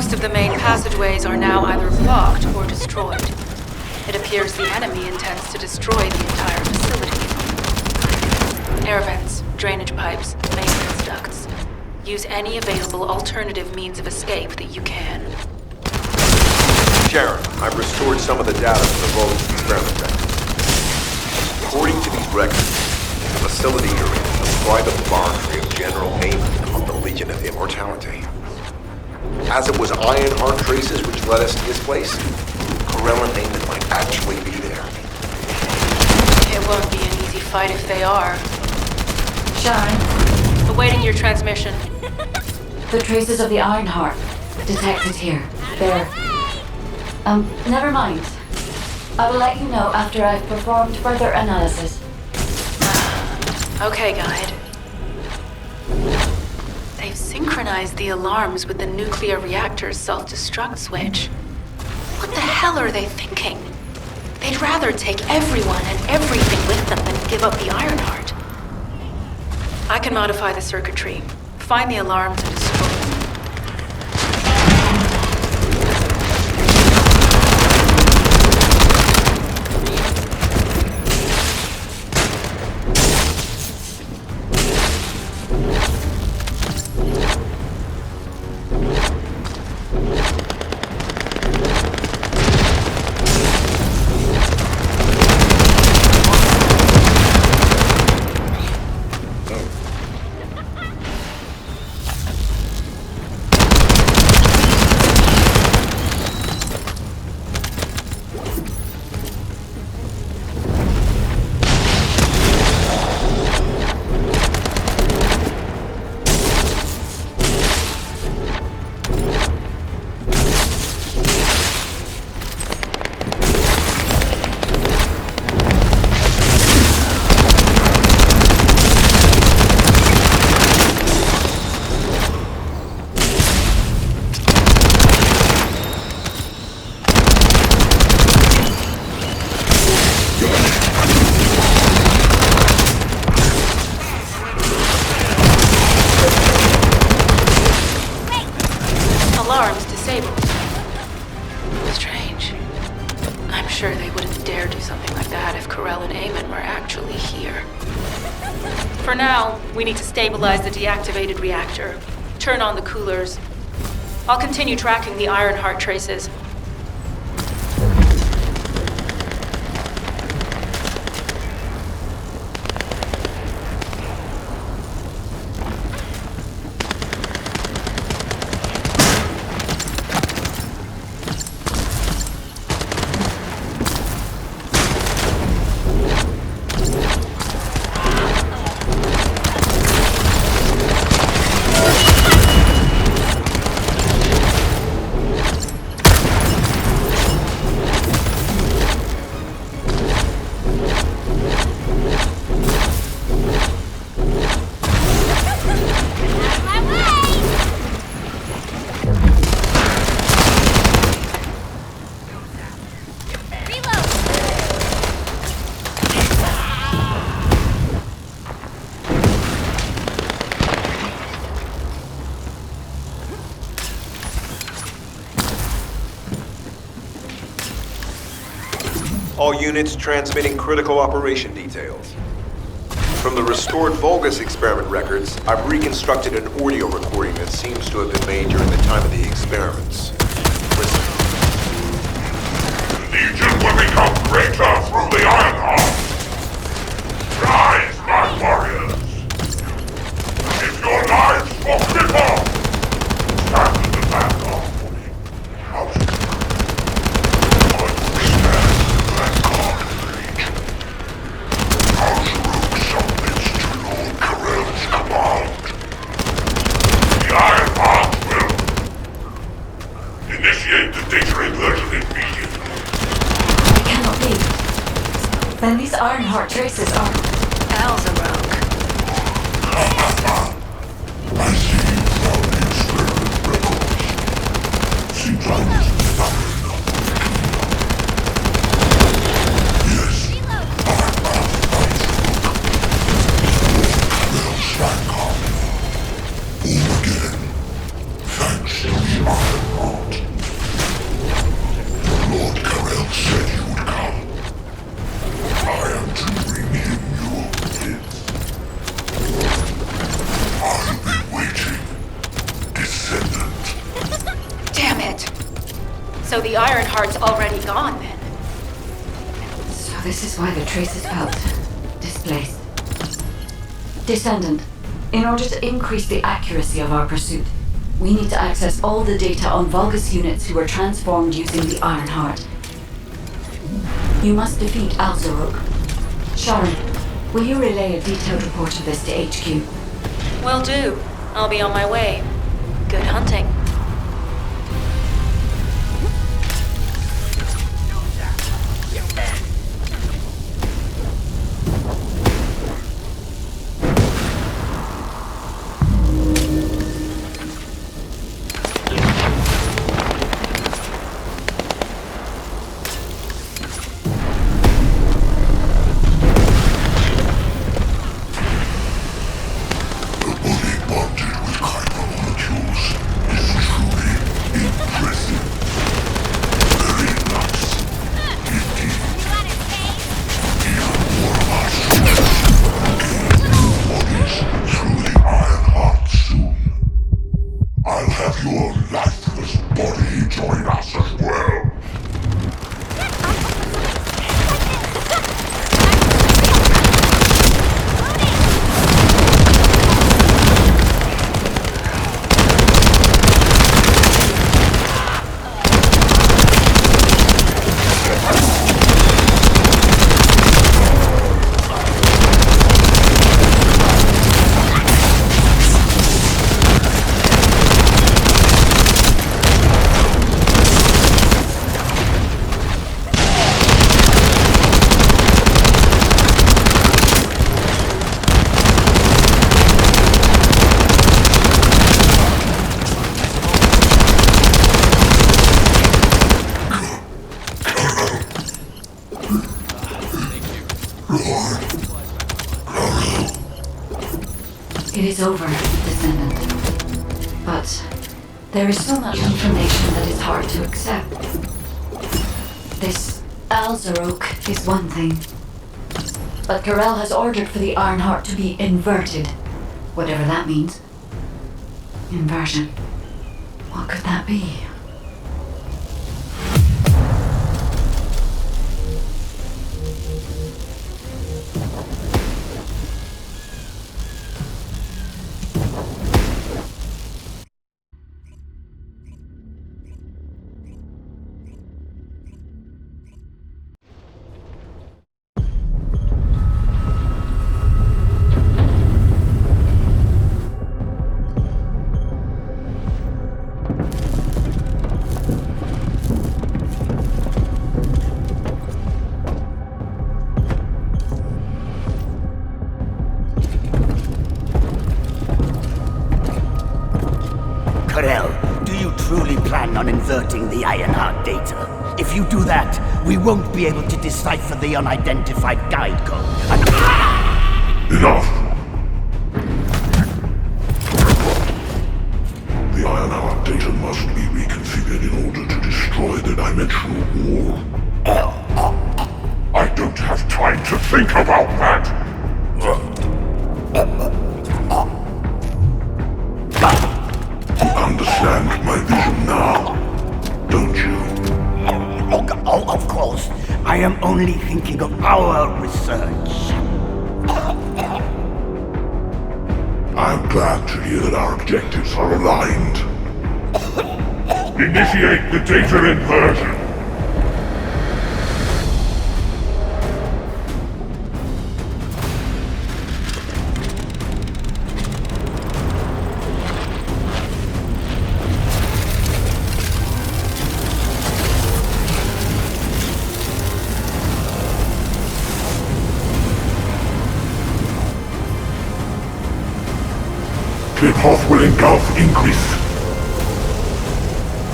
Most of the main passageways are now either blocked or destroyed. It appears the enemy intends to destroy the entire facility. Air vents, drainage pipes, maintenance ducts. Use any available alternative means of escape that you can. Sharon, I've restored some of the data from the Vulgus experiment records. According to these records, the facility you're in is a private laboratory of General Amon of the Legion of Immortality. As it was Ironheart traces which led us to this place, Corell and Amon might actually be there. It won't be an easy fight if they are. Sharon, Awaiting your transmission. the traces of the Ironheart detected here. They're... never mind. I will let you know after I've performed further analysis. Okay, Guide. They've synchronized the alarms with the nuclear reactor's self-destruct switch. What the hell are they thinking? They'd rather take everyone and everything with them than give up the Ironheart. I can modify the circuitry, find the alarms and destroy them. Alarms disabled. Strange. I'm sure they wouldn't dare do something like that if Corell and Amon were actually here. For now, we need to stabilize the deactivated reactor, turn on the coolers. I'll continue tracking the Ironheart traces. All units transmitting critical operation details. From the restored Vulgus experiment records, I've reconstructed an audio recording that seems to have been made during the time of the experiments. Listen. The Legion will become greater through the Ironheart. Rise, my warriors. If your lives for people, stand in the vanguard for me. How should Then these Ironheart traces are... Al's a rogue. I see how the experiment records. Seems like this is not enough. Yes, our path lies will stand up. All again. Thanks to the Ironheart. the Ironheart's already gone, then. So this is why the traces felt displaced. Descendant, in order to increase the accuracy of our pursuit, we need to access all the data on Vulgus units who were transformed using the Ironheart. You must defeat Alzaruk. Sharon, will you relay a detailed report of this to HQ? Will do. I'll be on my way. Good hunting. It is over, Descendant. But there is so much information that is hard to accept. This Alzaruk is one thing. But Karel has ordered for the Ironheart to be inverted. Whatever that means. Inversion. What could that be? Karel, do you truly plan on inverting the Ironheart data? If you do that, we won't be able to decipher the unidentified guide code. Enough! The Ironheart data must be reconfigured in order to destroy the dimensional wall. I don't have time to think about that! You understand my vision now, don't you? Oh, of course. I am only thinking of our research. I'm glad to hear that our objectives are aligned. Initiate the data inversion! The path will engulf Increase.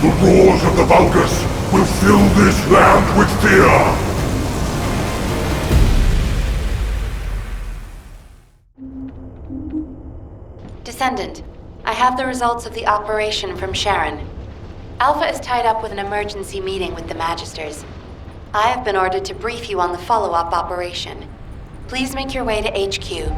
The roars of the Vulgus will fill this land with fear! Descendant, I have the results of the operation from Sharon. Alpha is tied up with an emergency meeting with the Magisters. I have been ordered to brief you on the follow-up operation. Please make your way to HQ.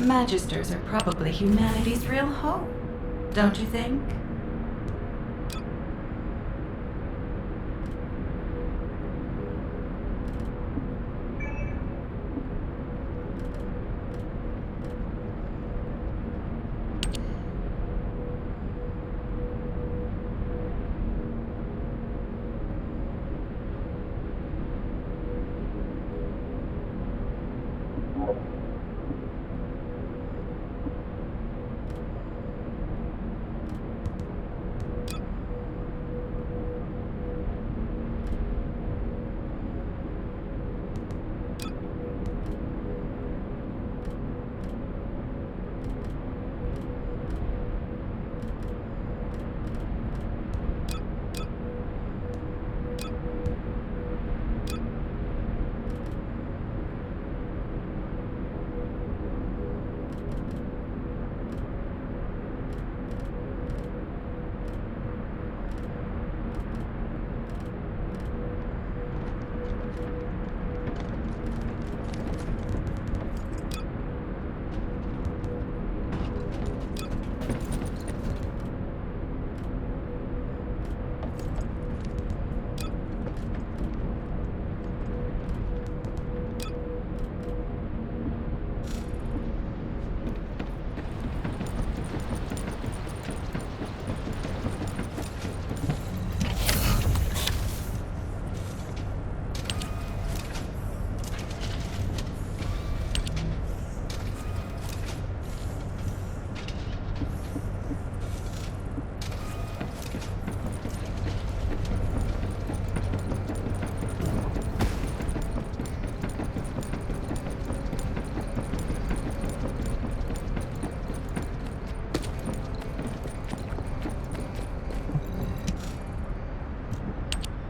Magisters are probably humanity's real hope, don't you think?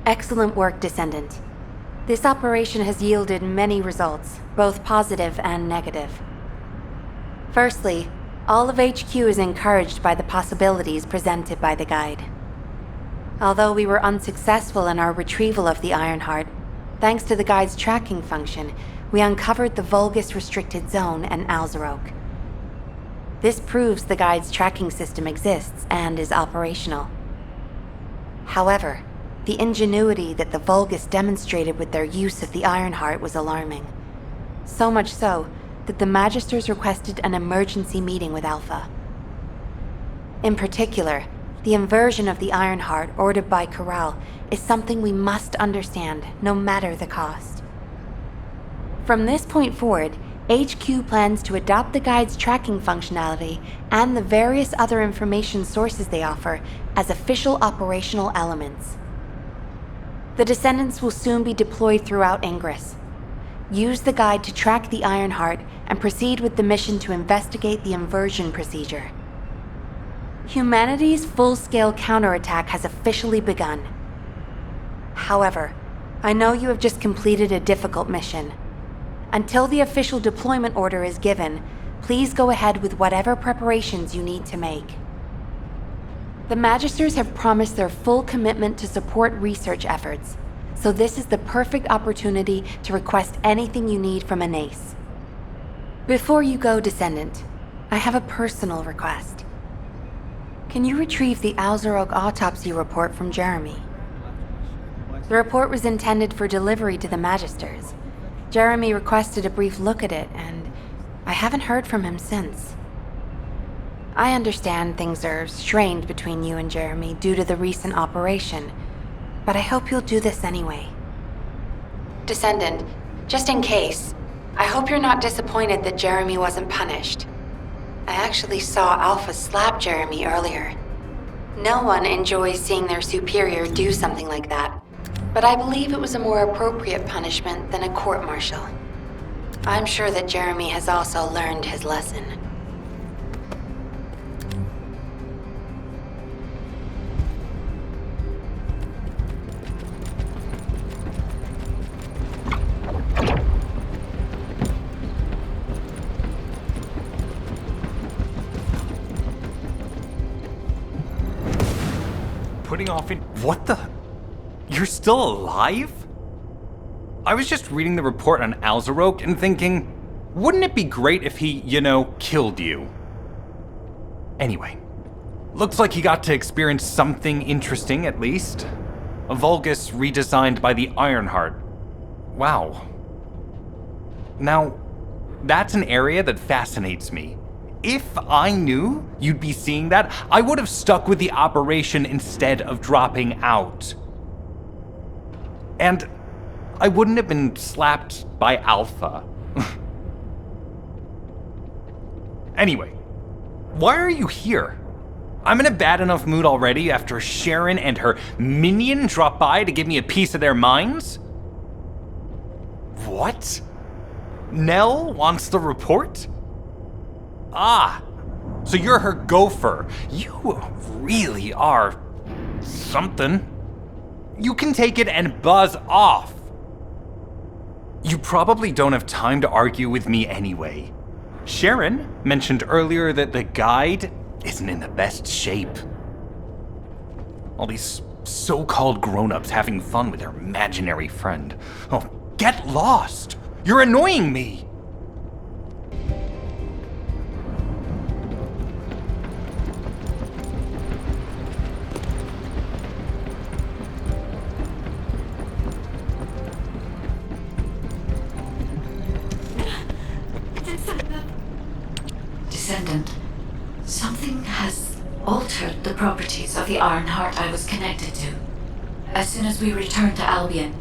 Excellent work, Descendant. This operation has yielded many results, both positive and negative. Firstly, all of HQ is encouraged by the possibilities presented by the guide. Although we were unsuccessful in our retrieval of the Ironheart, thanks to the guide's tracking function, we uncovered the Vulgus Restricted Zone and Alzarok. This proves the guide's tracking system exists and is operational. However, the ingenuity that the Vulgus demonstrated with their use of the Ironheart was alarming. So much so that the Magisters requested an emergency meeting with Alpha. In particular, the inversion of the Ironheart ordered by Corral is something we must understand, no matter the cost. From this point forward, HQ plans to adopt the guide's tracking functionality and the various other information sources they offer as official operational elements. The Descendants will soon be deployed throughout Ingress. Use the guide to track the Ironheart and proceed with the mission to investigate the inversion procedure. Humanity's full-scale counterattack has officially begun. However, I know you have just completed a difficult mission. Until the official deployment order is given, please go ahead with whatever preparations you need to make. The Magisters have promised their full commitment to support research efforts, so this is the perfect opportunity to request anything you need from an ace. Before you go, Descendant, I have a personal request. Can you retrieve the Alzarok autopsy report from Jeremy? The report was intended for delivery to the Magisters. Jeremy requested a brief look at it, and I haven't heard from him since. I understand things are strained between you and Jeremy due to the recent operation, but I hope you'll do this anyway. Descendant, just in case, I hope you're not disappointed that Jeremy wasn't punished. I actually saw Alpha slap Jeremy earlier. No one enjoys seeing their superior do something like that, but I believe it was a more appropriate punishment than a court-martial. I'm sure that Jeremy has also learned his lesson. Putting off in... What the... You're still alive? I was just reading the report on Alzarok and thinking, Wouldn't it be great if he, killed you? Anyway, looks like he got to experience something interesting at least. A Vulgus redesigned by the Ironheart. Wow. Now, that's an area that fascinates me. If I knew you'd be seeing that, I would have stuck with the operation instead of dropping out. And I wouldn't have been slapped by Alpha. Anyway, why are you here? I'm in a bad enough mood already after Sharon and her minion drop by to give me a piece of their minds? What? Nell wants the report? Ah, so you're her gopher. You really are something. You can take it and buzz off. You probably don't have time to argue with me anyway. Sharon mentioned earlier that the guide isn't in the best shape. All these so-called grown-ups having fun with their imaginary friend. Oh, get lost! You're annoying me! Descendant, something has altered the properties of the Ironheart I was connected to. As soon as we returned to Albion,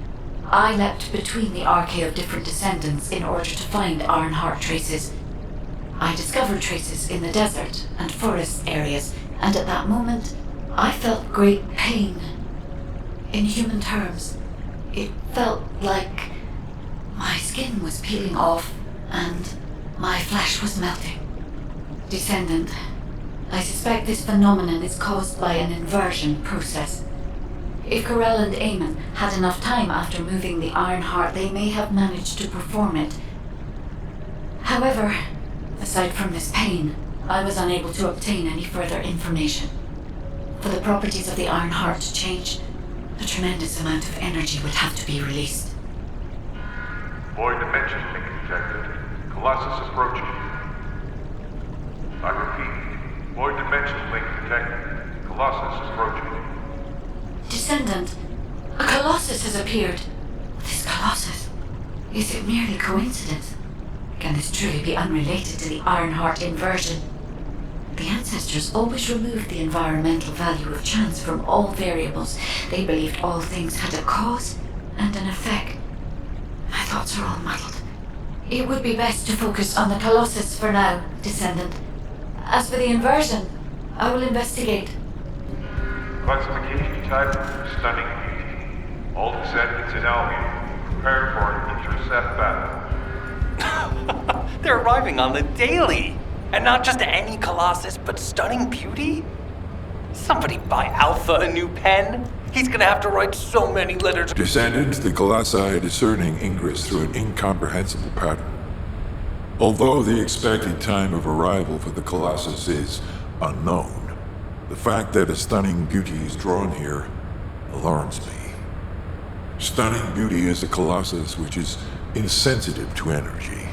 I leapt between the arcade of different descendants in order to find Ironheart traces. I discovered traces in the desert and forest areas, and at that moment, I felt great pain. In human terms, it felt like my skin was peeling off and my flesh was melting. Descendant, I suspect this phenomenon is caused by an inversion process. If Corell and Eamon had enough time after moving the Ironheart, they may have managed to perform it. However, aside from this pain, I was unable to obtain any further information. For the properties of the Ironheart to change, a tremendous amount of energy would have to be released. Void dimension link detected. Colossus approaching. I repeat, void dimension link detected. Colossus approaching. Descendant, a Colossus has appeared. This Colossus, is it merely coincidence? Can this truly be unrelated to the Ironheart inversion? The ancestors always removed the environmental value of chance from all variables. They believed all things had a cause and an effect. My thoughts are all muddled. It would be best to focus on the Colossus for now, Descendant. As for the inversion, I will investigate. Classification type, stunning beauty. All descendants in Albion, prepare for an intercept battle. They're arriving on the daily! And not just any Colossus, but stunning beauty? Somebody buy Alpha a new pen? He's gonna have to write so many letters. Descendants, the Colossi are discerning ingress through an incomprehensible pattern. Although the expected time of arrival for the Colossus is unknown, the fact that a stunning beauty is drawn here alarms me. Stunning beauty is a Colossus which is insensitive to energy.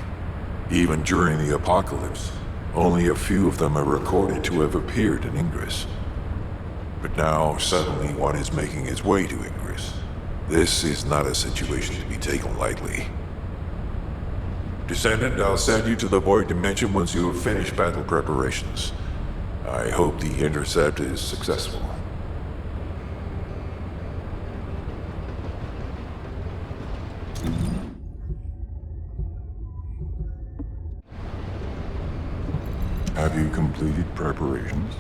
Even during the apocalypse, only a few of them are recorded to have appeared in Ingress. But now, suddenly one is making its way to Ingress. This is not a situation to be taken lightly. Descendant, I'll send you to the Void Dimension once you have finished battle preparations. I hope the intercept is successful. Have you completed preparations?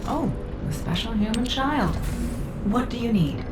Oh, a special human child. What do you need?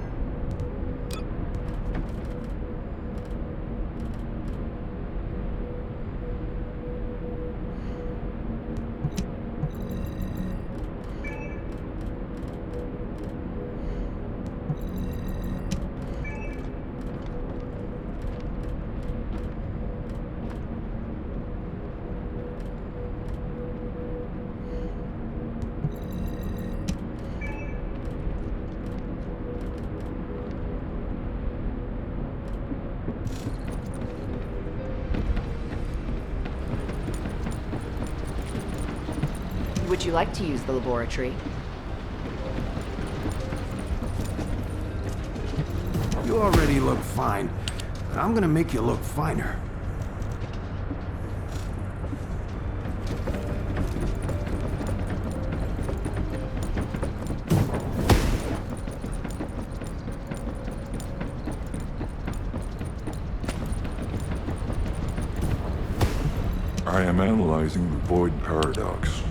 Would you like to use the laboratory? You already look fine. I'm gonna make you look finer. I am analyzing the void paradox.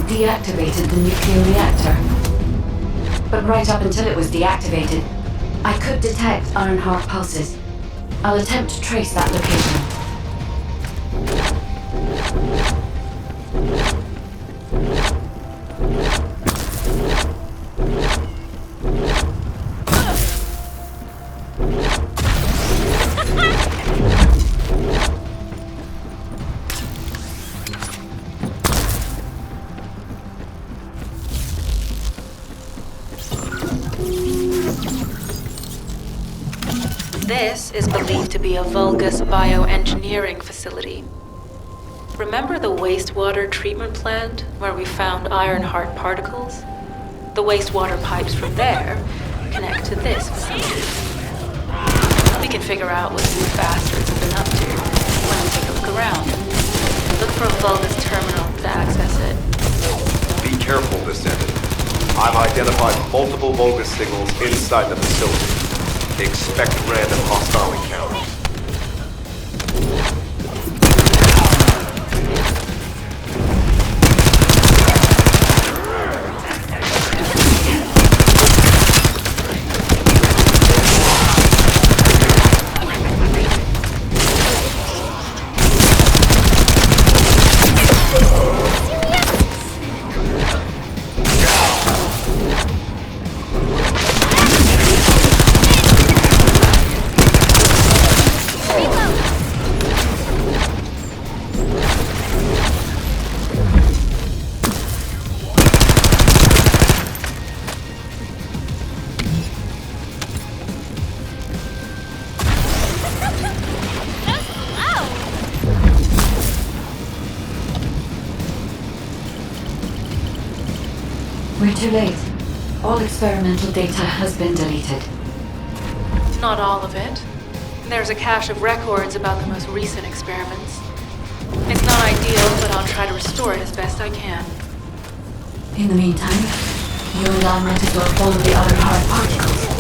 Deactivated the nuclear reactor. But right up until it was deactivated, I could detect Ironheart pulses. I'll attempt to trace that location. This is believed to be a Vulgus bioengineering facility. Remember the wastewater treatment plant where we found Ironheart particles? The wastewater pipes from there connect to this facility. We can figure out what these bastards have been up to when we take a look around. Look for a Vulgus terminal to access it. Be careful, Descendant. I've identified multiple Vulgus signals inside the facility. Expect random hostile encounters. We're too late. All experimental data has been deleted. Not all of it. There's a cache of records about the most recent experiments. It's not ideal, but I'll try to restore it as best I can. In the meantime, you and I might as well follow the Ironheart particles.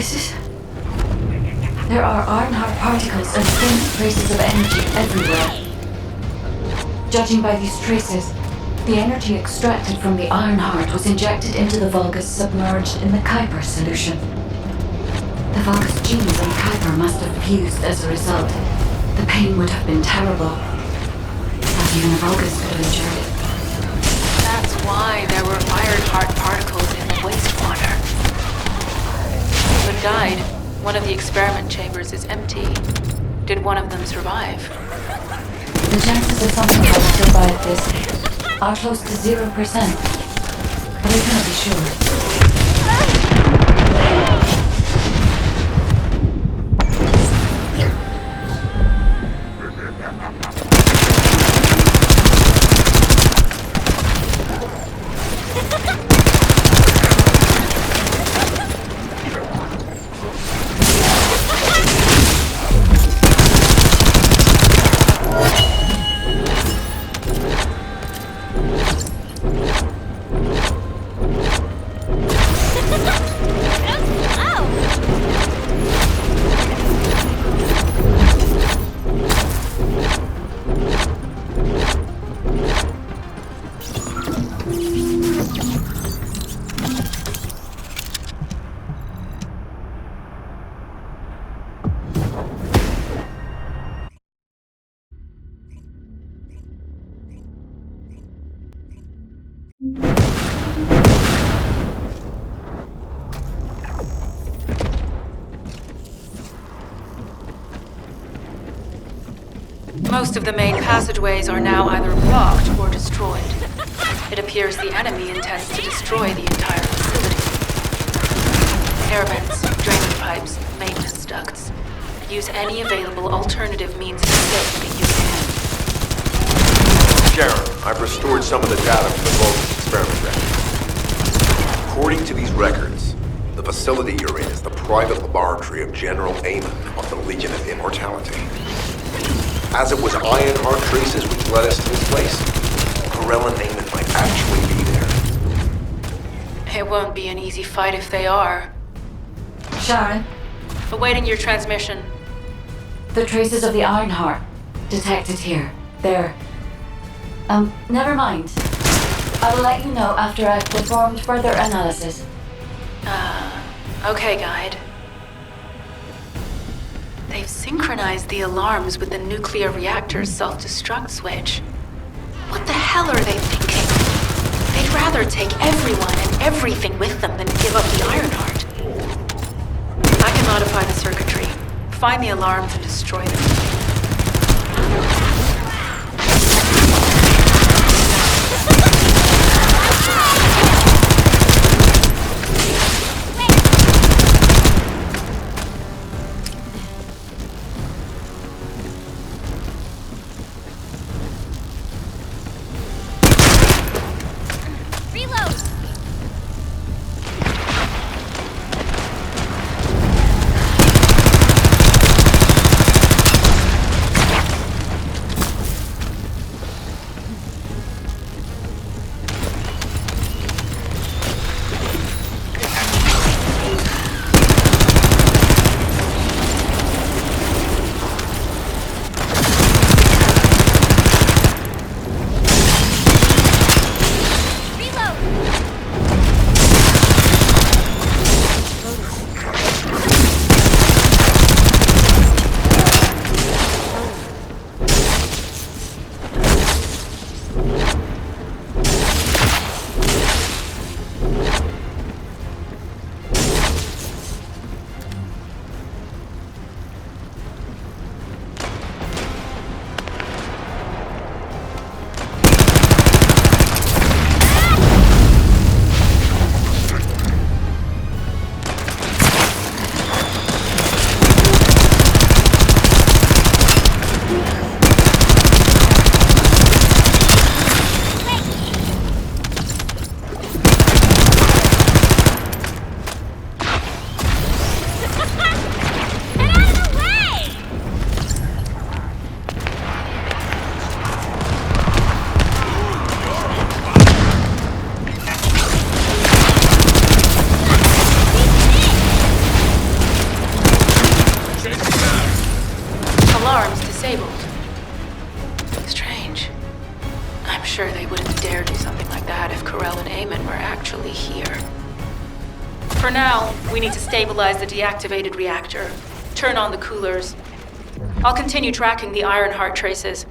This is... There are Ironheart particles and thin traces of energy everywhere. Judging by these traces, the energy extracted from the Ironheart was injected into the Vulgus submerged in the Kuiper solution. The Vulgus genes and Kuiper must have fused as a result. The pain would have been terrible. Not even a Vulgus could have endured it. That's why there were Ironheart particles in the wastewater. But died. One of the experiment chambers is empty. Did one of them survive? The chances of something that will survive this are close to 0%. But I cannot be sure. Most of the main passageways are now either blocked or destroyed. It appears the enemy intends to destroy the entire facility. Air vents, drainage pipes, maintenance ducts. Use any available alternative means of escape that you can. Sharon, I've restored some of the data from the Vulgus experiment records. According to these records, the facility you're in is the private laboratory of General Amon of the Legion of Immortality. As it was Ironheart traces which led us to this place, Corella and Amon might actually be there. It won't be an easy fight if they are. Sharon, Awaiting your transmission. the traces of the Ironheart detected here. They're... never mind. I will let you know after I've performed further analysis. Okay, Guide. They've synchronized the alarms with the nuclear reactor's self-destruct switch. What the hell are they thinking? They'd rather take everyone and everything with them than give up the Ironheart. I can modify the circuitry, find the alarms and destroy them. sure they wouldn't dare do something like that if Corell and Eamon were actually here. For now, we need to stabilize the deactivated reactor, turn on the coolers. I'll continue tracking the Ironheart traces.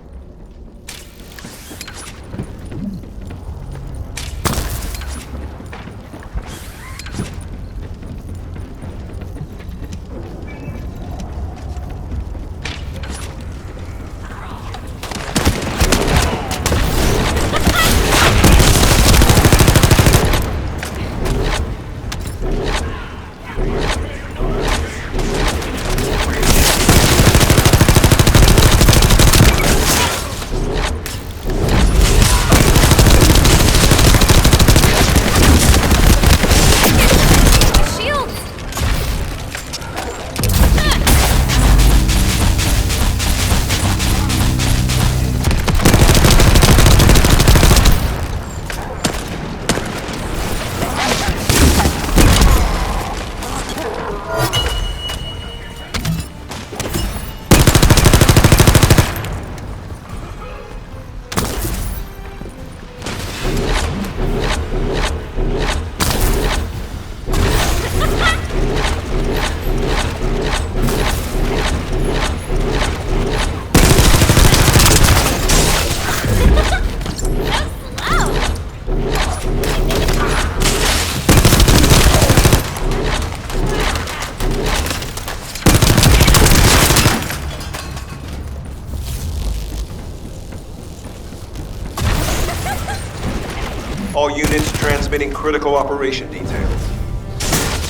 All units transmitting critical operation details.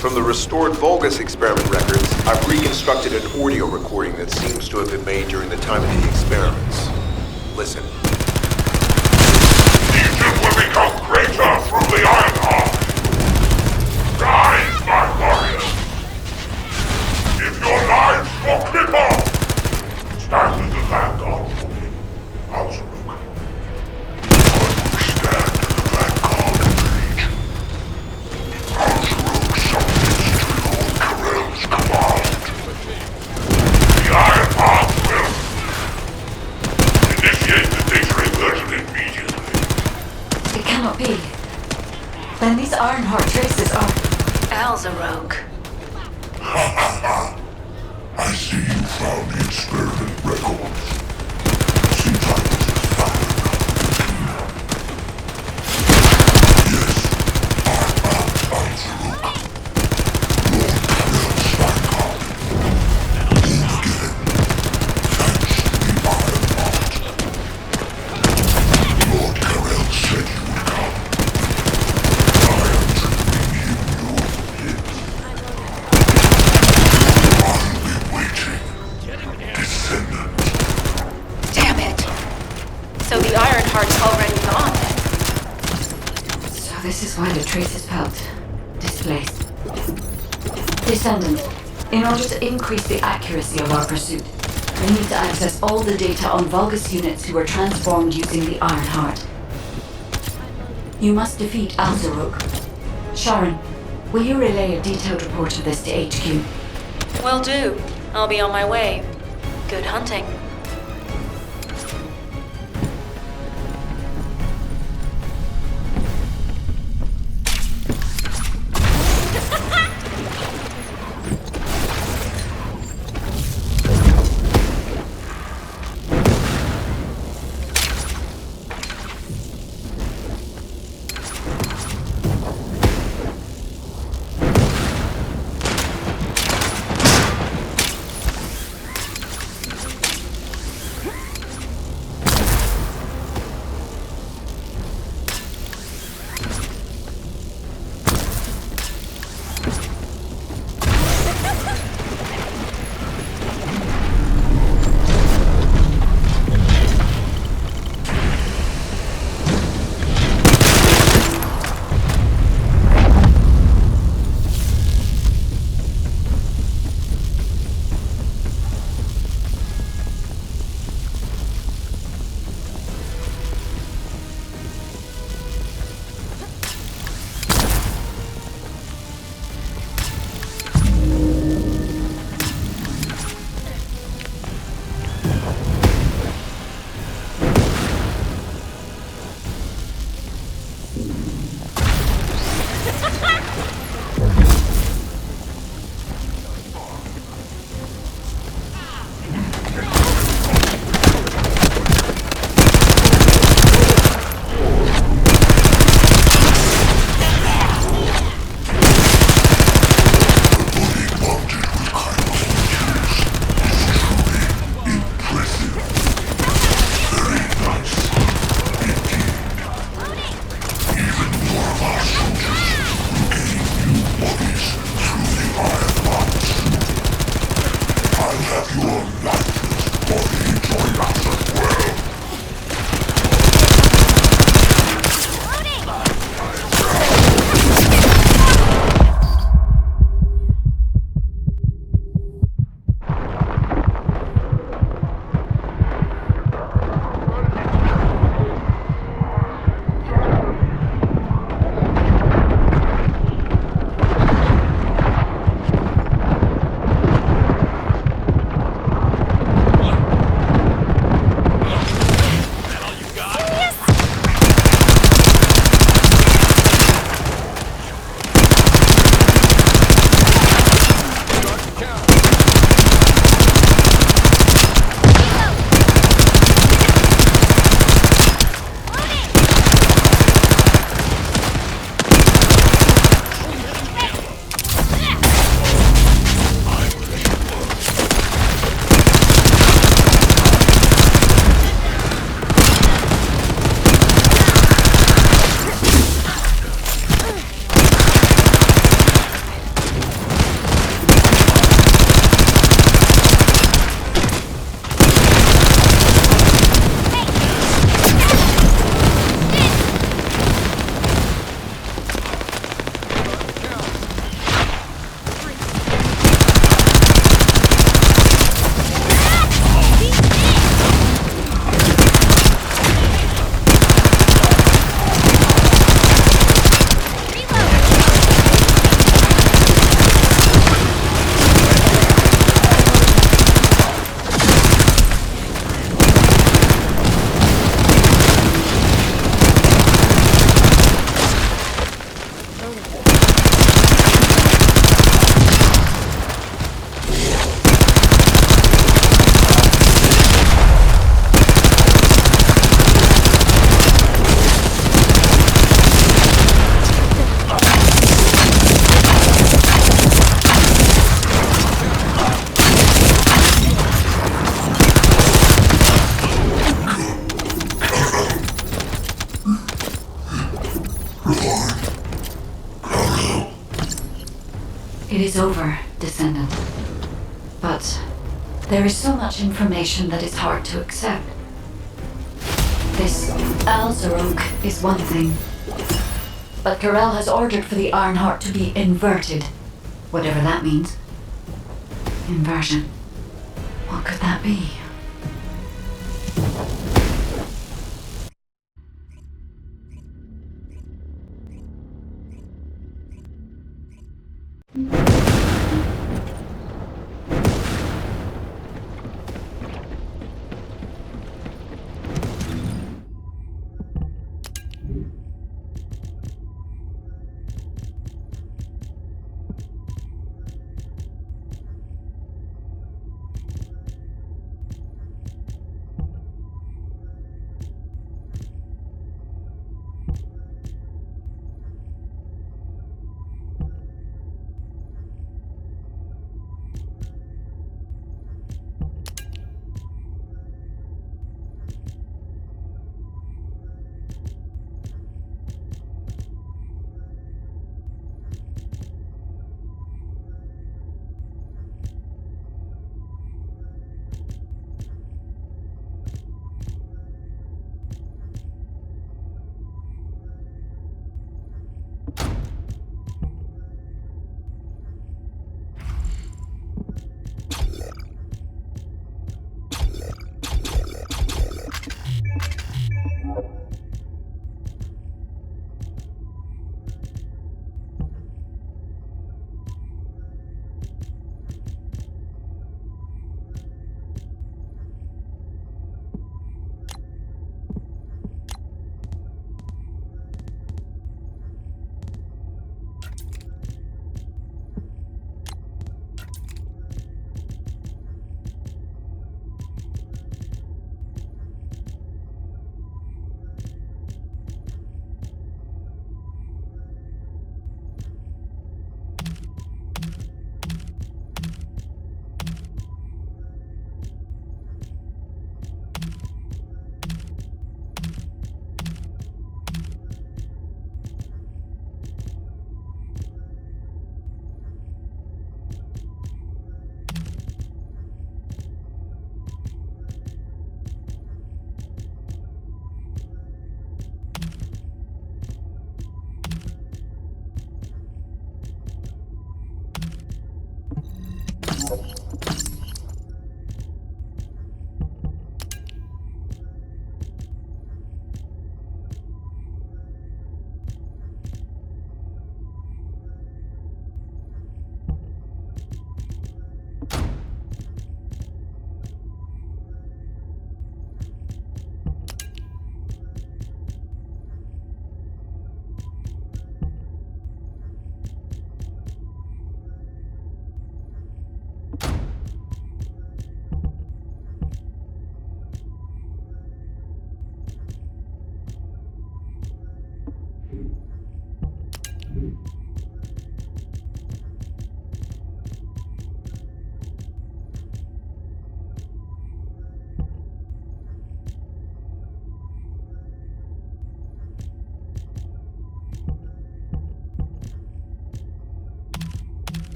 From the restored Vulgus experiment records, I've reconstructed an audio recording that seems to have been made during the time of the experiments. Listen. Legion will become greater through the Ironheart. Rise, my warriors. If your lives for Clipper, stand in the vanguard for me, Alzaruk. Then these Ironheart traces are... Alzaruk. I see you found the experiment records. Seems like this is fine. Yes, I am Alzaruk. Lord Karel Steinhardt. Born again. Thanks to the Ironheart. Lord Karel said you would come. Descendant. Damn it! So the Ironheart's already gone then. So this is why the traces felt displaced. Descendant, in order to increase the accuracy of our pursuit, we need to access all the data on Vulgus units who were transformed using the Ironheart. You must defeat Alzaruk. Sharon, will you relay a detailed report of this to HQ? Will do. I'll be on my way. Good hunting. It is over, Descendant. But there is so much information that is hard to accept. This Al-Zarok is one thing. But Karel has ordered for the Ironheart to be inverted. Whatever that means. Inversion. What could that be?